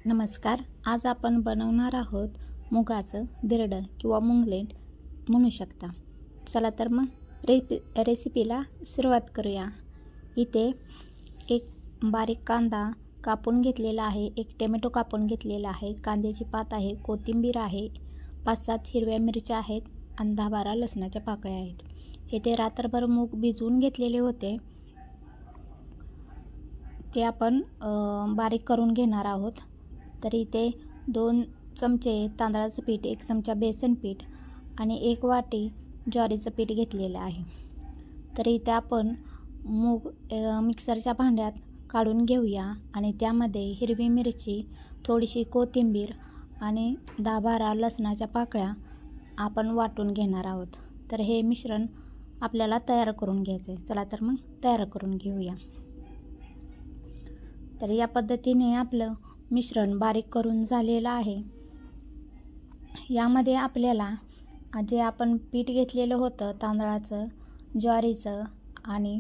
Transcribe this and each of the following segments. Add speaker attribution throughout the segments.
Speaker 1: नमस्कार. आज आपण बनवणार आहोत मुगाचं धिरडं किंवा मुंगलेट म्हणू शकता. चला तर मग रेसिपीला सुरुवात करूया. इथे एक बारीक कांदा कापून घेतलेला आहे, एक टोमॅटो कापून घेतलेला आहे, कांद्याची पात आहे, कोथिंबीर आहे, 5-7 हिरव्या मिरच्या आहेत आणि 10-12 लसणाच्या पाकळ्या आहेत. इथे रात्रभर मूग भिजवून घेतलेले होते, ते आपण बारीक करून घेणार आहोत. तर इथे 2 चमचे तांदळाचं पीठ, 1 चमचा बेसन पीठ आणि 1 वाटी ज्वारीचं पीठ घेतलेलं आहे. तर इथे आपण मूग मिक्सरच्या भांड्यात काढून घेऊया आणि त्यामध्ये हिरवी मिरची, थोडीशी कोथिंबीर आणि 10-12 लसणाच्या पाकळ्या आपण वाटून घेणार आहोत. तर हे मिश्रण आपल्याला तयार करून घ्यायचं आहे. चला तर मग तयार करून घेऊया. तर या पद्धतीने आपलं मिश्रण बारीक करून झालेलं आहे. यामध्ये आपल्याला जे आपण पीठ घेतलेलं होतं तांदळाचं, ज्वारीचं आणि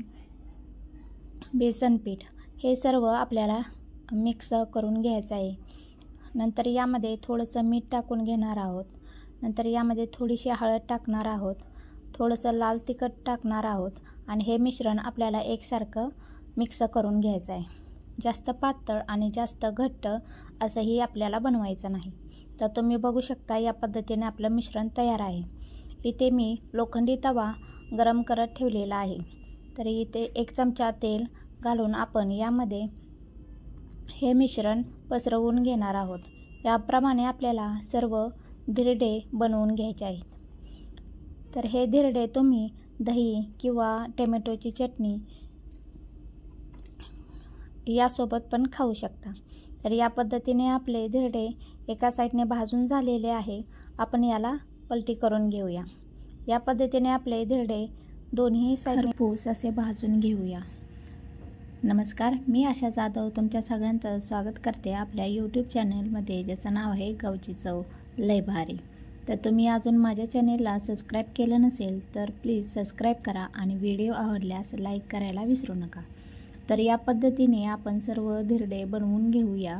Speaker 1: बेसन पीठ, हे सर्व आपल्याला मिक्स करून घ्यायचं आहे. नंतर यामध्ये थोडंसं मीठ टाकून घेणार आहोत. नंतर यामध्ये थोडीशी हळद टाकणार आहोत, थोडंसं लाल तिखट टाकणार आहोत आणि हे मिश्रण आपल्याला एकसारखं मिक्स करून घ्यायचं आहे. जास्त पातळ आणि जास्त घट्ट असंही आपल्याला बनवायचं नाही. तर तुम्ही बघू शकता या पद्धतीने आपलं मिश्रण तयार आहे. इथे मी लोखंडी तवा गरम करत ठेवलेला आहे. तर इथे 1 चमचा तेल घालून आपण यामध्ये हे मिश्रण पसरवून घेणार आहोत. याप्रमाणे आपल्याला सर्व धिरडे बनवून घ्यायचे आहेत. तर हे धिरडे तुम्ही दही किंवा टोमॅटोची चटणी यासोबत पण खाऊ शकता. तर या पद्धतीने आपले धिरडे एका साईडने भाजून झालेले आहे. आपण याला पलटी करून घेऊया. या पद्धतीने आपले धिरडे दोन्ही साईडने खरपूस असे भाजून घेऊया. नमस्कार, मी आशा जाधव तुमच्या सगळ्यांचं स्वागत करते आपल्या यूट्यूब चॅनलमध्ये, ज्याचं नाव आहे गावची चव लय भारी. तर तुम्ही अजून माझ्या चॅनेलला सबस्क्राईब केलं नसेल तर प्लीज सबस्क्राईब करा आणि व्हिडिओ आवडल्यास लाईक करायला विसरू नका. तर या पद्धतीने आपण सर्व धिरडे बनवून घेऊया.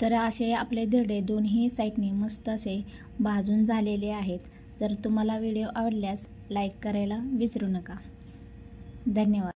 Speaker 1: तर असे आपले धिरडे दोन्ही साईडने मस्त असे भाजून झालेले आहेत. जर तुम्हाला व्हिडिओ आवडल्यास लाईक करायला विसरू नका. धन्यवाद.